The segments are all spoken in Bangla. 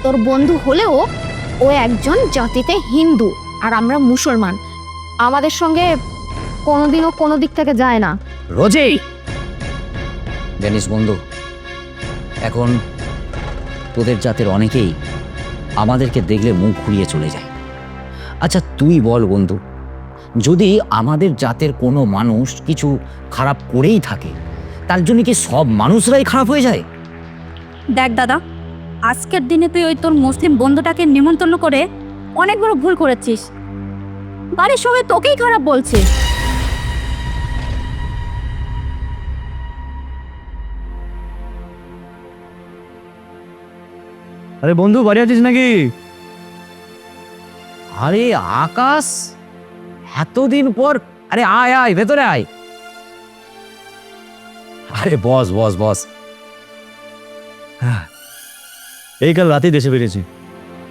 তোর বন্ধু হলেও ও একজন জাতিতে হিন্দু আর আমরা মুসলমান। আমাদের সঙ্গে কোনোদিনও কোনো দিক থেকে যায় না। রোজি, জানিস বন্ধু, এখন তোদের জাতের অনেকেই আমাদেরকে দেখলে মুখ ঘুরিয়ে চলে যায়। আচ্ছা তুই বল বন্ধু, যদি আমাদের জাতের কোনো মানুষ কিছু খারাপ করেই থাকে, তার জন্য কি সব মানুষরাই খারাপ হয়ে যায়? দেখ দাদা, আজকের দিনে তুই ওই তোর মুসলিম বন্ধুটাকে নিমন্ত্রণ করে অনেক বড় ভুল করেছিস। বাড়ির সবাই তোকেই খারাপ বলছে। আরে বন্ধু, বাড়ি আছিস নাকি? আরে আকাশ, এতদিন পর! আরে আয় আয়, ভেতরে আয়। আরে বস বস বস। এই কাল রাতেই দেশে বেরিয়েছি,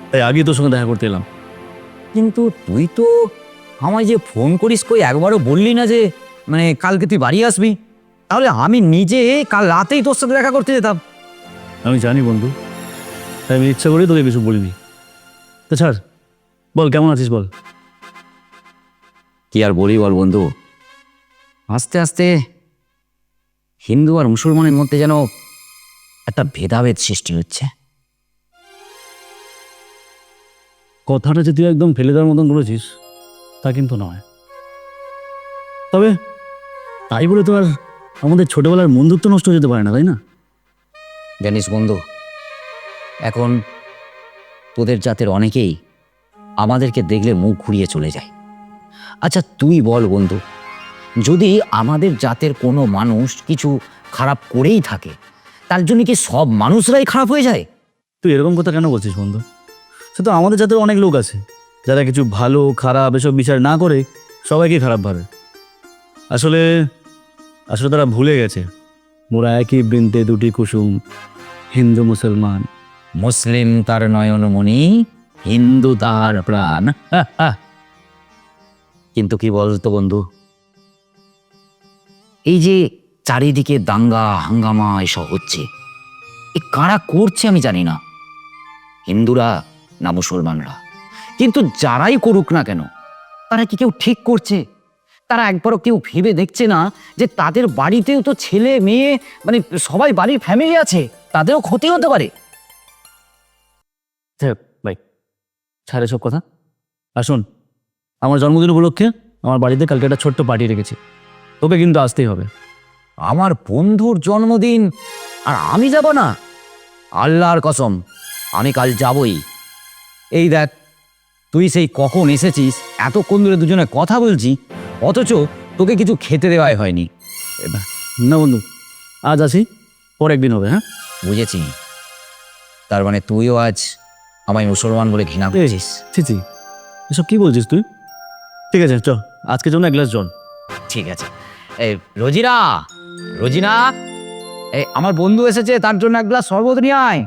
তাই আগে তোর সঙ্গে দেখা করতে এলাম। কিন্তু তুই তো আমায় যে ফোন করিস, কই একবারও বললি না যে মানে কালকে তুই বাড়ি আসবি? তাহলে আমি নিজে কাল রাতেই তোর সাথে দেখা করতে যেতাম। আমি জানি বন্ধু, তাই আমি ইচ্ছা করেই তোকে কিছু বলিনি। তো ছাড়, বল কেমন আছিস বল। কি আর বলি বল বন্ধু, আস্তে আস্তে হিন্দু আর মুসলমানের মধ্যে যেন একটা ভেদাভেদ সৃষ্টি হচ্ছে। কথাটা যে তুই একদম ফেলে দেওয়ার মতন বলেছিস তা কিন্তু নয়, তবে তাই বলে তো আর আমাদের ছোটবেলার বন্ধুত্ব নষ্ট হয়ে যেতে পারে না, তাই না? জানিস বন্ধু, এখন তোদের জাতের অনেকেই আমাদেরকে দেখলে মুখ ঘুরিয়ে চলে যায়। আচ্ছা তুই বল বন্ধু, যদি আমাদের জাতের কোনো মানুষ কিছু খারাপ করেই থাকে, তার জন্য কি সব মানুষরাই খারাপ হয়ে যায়? তুই এরকম কথা কেন বলছিস বন্ধু? সে তো আমাদের জাতের অনেক লোক আছে যারা কিছু ভালো খারাপ এসব বিচার না করে সবাইকে খারাপ ভাবে। আসলে আসলে তারা ভুলে গেছে মোরা একই বৃন্তে দুটি কুসুম, হিন্দু মুসলমান। মুসলিম তার নয়নমণি, হিন্দু তার প্রাণ। কিন্তু কি বলতো বন্ধু, এই যে চারিদিকে দাঙ্গা হাঙ্গামা এসব হচ্ছে, এ কারা করছে আমি জানি না, হিন্দুরা না মুসলমানরা। কিন্তু যারাই করুক না কেন, তারা কি কেউ ঠিক করছে? তারা একবারও কেউ ভেবে দেখছে না যে তাদের বাড়িতেও তো ছেলে মেয়ে মানে সবাই বাড়ির ফ্যামিলি আছে, তাদেরও ক্ষতি হতে পারে। ভাই ছাড়ে সব কথা। আসুন, আমার জন্মদিন উপলক্ষে আমার বাড়িতে কালকে একটা ছোট্ট পার্টি রেখেছি, তোকে কিন্তু আসতেই হবে। আমার বন্ধুর জন্মদিন আর আমি যাব না? আল্লাহর কসম, আমি কাল যাবই। এই দেখ, তুই সেই কখন এসেছিস, এতক্ষণ ধরে দুজনে কথা বলছি, অথচ তোকে কিছু খেতে দেওয়াই হয়নি। না বন্ধু, আজ আসি, পর একদিন হবে। হ্যাঁ বুঝেছি, তার মানে তুইও আজ আমায় মুসলমান বলে ঘৃণা করছিস? ছি, এসব কি বলছিস তুই? ঠিক আছে চ, আজকের জন্য এক গ্লাস জল। ঠিক আছে। এই রোজিনা, রোজিনা, এই আমার বন্ধু এসেছে, তার জন্য এক গ্লাস শরবত নিয়ে আয়।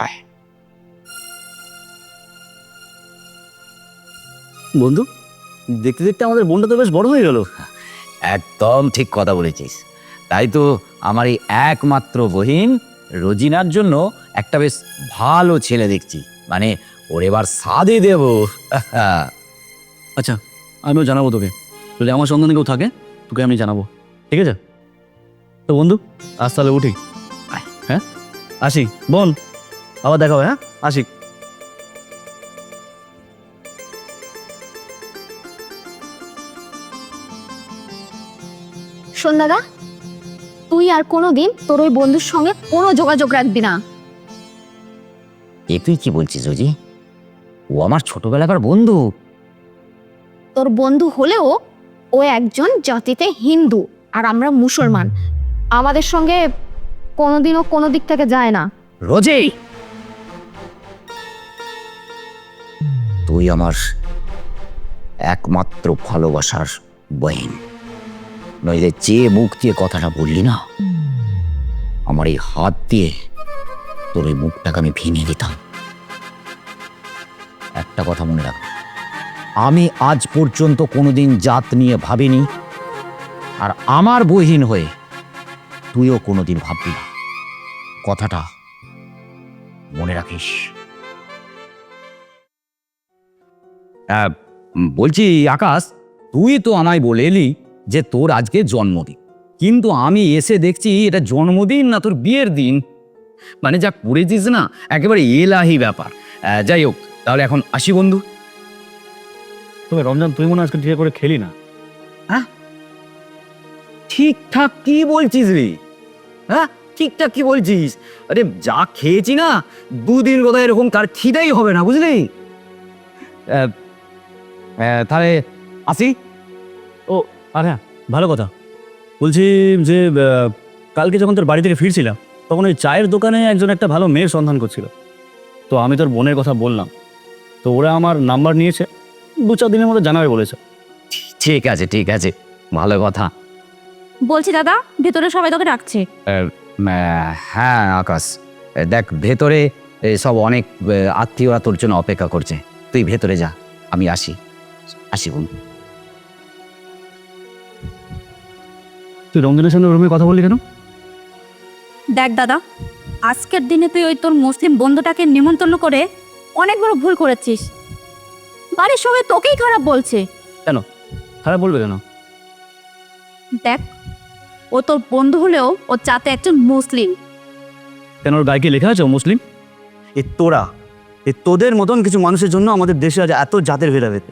আয়। বন্ধু, দেখতে দেখতে আমাদের বোনটা তো বেশ বড় হয়ে গেল। একদম ঠিক কথা বলেছিস। তাই তো আমার এই একমাত্র বহিন রোজিনার জন্য একটা বেশ ভালো ছেলে দেখছি, মানে ওর এবার সাদে দেব। আচ্ছা, আমিও জানাবো তোকে, যদি আমার সন্ধানে কেউ থাকে তোকে আমি জানাবো, ঠিক আছে? তো বন্ধু, আজ তাহলে উঠি। হ্যাঁ আসি বোন, আবার দেখা হবে। হ্যাঁ আসি। শোন দাদা, তুই আর কোনোদিন তোর ওই বন্ধুর সঙ্গে কোনো যোগাযোগ রাখবি না। এ তুই কি বলছিস রোজি? ও আমার ছোটবেলাকার বন্ধু। তোর বন্ধু হলেও ও একজন জাতিতে হিন্দু আর আমরা মুসলমান। আমাদের সঙ্গে কোনোদিনও কোনো দিক থেকে যায় না। রোজি, তুই আমার একমাত্র ভালোবাসার বহিন, নইলে যে মুখ দিয়ে কথাটা বললি না, আমার এই হাত দিয়ে তোর ওই মুখটাকে আমি ভেঙে দিতাম। একটা কথা মনে রাখ, আমি আজ পর্যন্ত কোনোদিন জাত নিয়ে ভাবিনি, আর আমার বহিন হয়ে তুইও কোনোদিন ভাববি না। কথাটা মনে রাখিস। বলছি আকাশ, তুই তো আমায় বলে এলি যে তোর আজকে জন্মদিন, কিন্তু আমি এসে দেখছি এটা জন্মদিন না তোর বিয়ের দিন। মানে যা করেছিস না, একেবারে এলাহি ব্যাপার। যাই হোক, তাহলে এখন আসি বন্ধু। তবে রমজান, তুই মনে হয় আজকে ঠিক করে খেলি না। হ্যাঁ, ঠিকঠাক কি বলছিস রে? হ্যাঁ, ঠিকঠাক কি বলছিস? আরে যা খেয়েছি না, দুদিন কোথায় এরকম তার খিদেই হবে না, বুঝলি? তাহলে আসি। ও আর হ্যাঁ, ভালো কথা। বলছি যে কালকে যখন তোর বাড়ি থেকে ফিরছিলাম, তখন ওই চায়ের দোকানে একজন একটা ভালো মেয়ের সন্ধান করছিল। তো আমি তোর বোনের কথা বললাম, তো ওরা আমার নাম্বার নিয়েছে, 2-4 দিনের মধ্যে জানাবে বলেছে। ঠিক আছে, ঠিক আছে, ভালো কথা। বলছি দাদা, ভেতরে সবাই তোকে ডাকছে। হ্যাঁ আকাশ, দেখ ভেতরে সব অনেক আত্মীয়রা তোর জন্য অপেক্ষা করছে। তুই ভেতরে যা, আমি আসি। আসি বন্ধু। তুই রমজানের সামনে রুমে কথা বললি কেন? দেখ দাদা, আজকের দিনে তুই ওই তোর মুসলিম বন্ধুটাকে নিমন্ত্রণ করে অনেক বড় ভুল করেছিস। বাড়ির সবাই তোকেই খারাপ বলছে। কেন খারাপ বলবে কেন? দেখ, ও তোর বন্ধু হলেও ও চাতে একজন মুসলিম। কেন, ওর গায়ে কি লেখা আছে ও মুসলিম? তোদের মতন কিছু মানুষের জন্য আমাদের দেশে আজ এত জাতের ভেদাভেদ।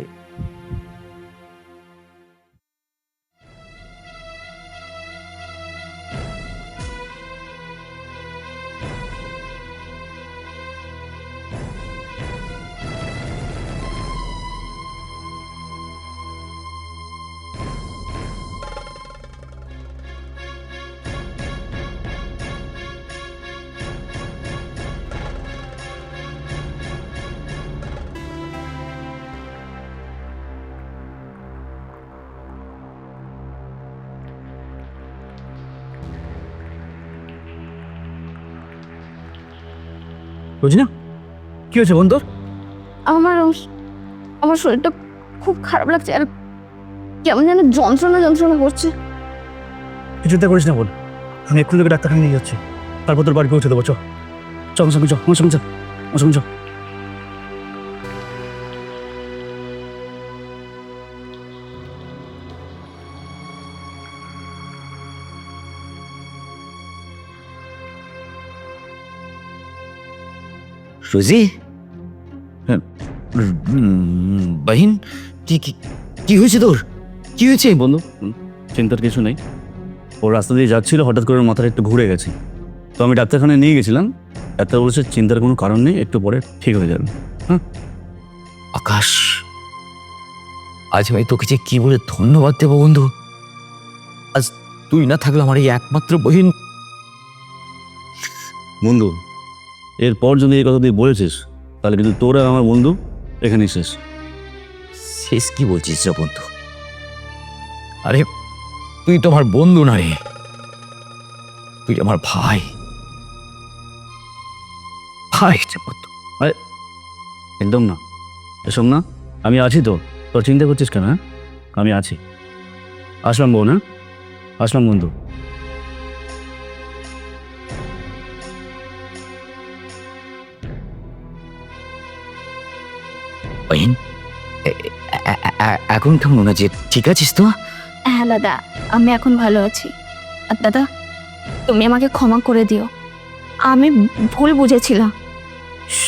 বুঝি না, কি হয়েছে বোন তোর? আমার আমার শরীরটা খুব খারাপ লাগছে, আর কেমন যেন যন্ত্রণা যন্ত্রণা করছে। কিছু চিন্তা করিস না বোন, আমি এক্ষুনি তোকে ডাক্তারখানে নিয়ে যাচ্ছি, তারপর তোর বাড়ি পৌঁছে দেবো। চ চ আমার সঙ্গে চ, আমার সঙ্গে চ, আমার সঙ্গে চ। সুজি, বহিন, কি হয়েছে তোর? কি হয়েছে বন্ধু, চিন্তার কিছু নেই। ও রাস্তা দিয়ে যাচ্ছিল, হঠাৎ করে ওর মাথাটা একটু ঘুরে গেছে। তো আমি ডাক্তারখানায় নিয়ে গেছিলাম। ডাক্তার বলেছে চিন্তার কোনো কারণ নেই, একটু পরে ঠিক হয়ে যাবে। হ্যাঁ আকাশ, আজ আমি তোকে যে কি বলে ধন্যবাদ দেবো বন্ধু। আজ তুই না থাকলে আমার এই একমাত্র বহিন। বন্ধু, এরপর যদি এই কথা তুই বলেছিস, তাহলে কিন্তু তোর আর আমার বন্ধু এখানেই শেষ। শেষ কি বলছিস রে বন্ধু? আরে তুই তো আমার বন্ধু না রে, তুই আমার ভাই। ভাই রে বন্ধু। একদম না, এসব না। আমি আছি তো, তোর চিন্তা করছিস কেন? হ্যাঁ, আমি আছি। আসলাম বোন, হ্যাঁ আসলাম বন্ধু। বহিন, এখন কেমন আছে? ঠিক আছিস তো? হ্যাঁ দাদা, আমি এখন ভালো আছি। আর দাদা, তুমি আমাকে ক্ষমা করে দিও, আমি ভুল বুঝেছিলাম।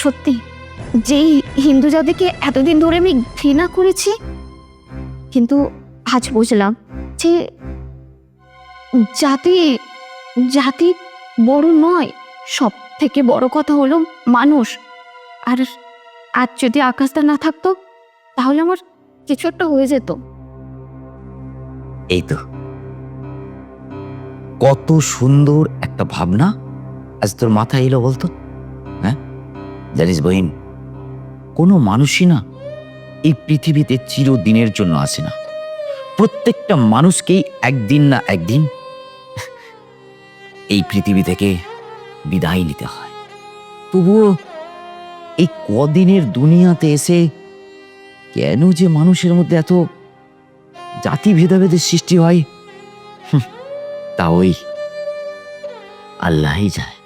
সত্যি, যেই হিন্দু জাতিকে এতদিন ধরে আমি ঘৃণা করেছি, কিন্তু আজ বুঝলাম যে জাতি জাতি বড় নয়, সব থেকে বড় কথা হলো মানুষ। আর আজ যদি আকাশটা না থাকতো, তাহলে আমার কিছু একটা হয়ে যেত। এই তো, কত সুন্দর একটা ভাবনা আজ তোর মাথায় এলো বলতো। হ্যাঁ, জানিস বহিন, কোনো মানুষই না এই পৃথিবীতে চিরদিনের জন্য আসে না। প্রত্যেকটা মানুষকেই একদিন না একদিন এই পৃথিবী থেকে বিদায় নিতে হয়। তবুও এই কদিনের দুনিয়াতে এসে কেন যে মানুষের মধ্যে এত জাতি ভেদাভেদের সৃষ্টি হয়, তা ওই আল্লাহই যায়।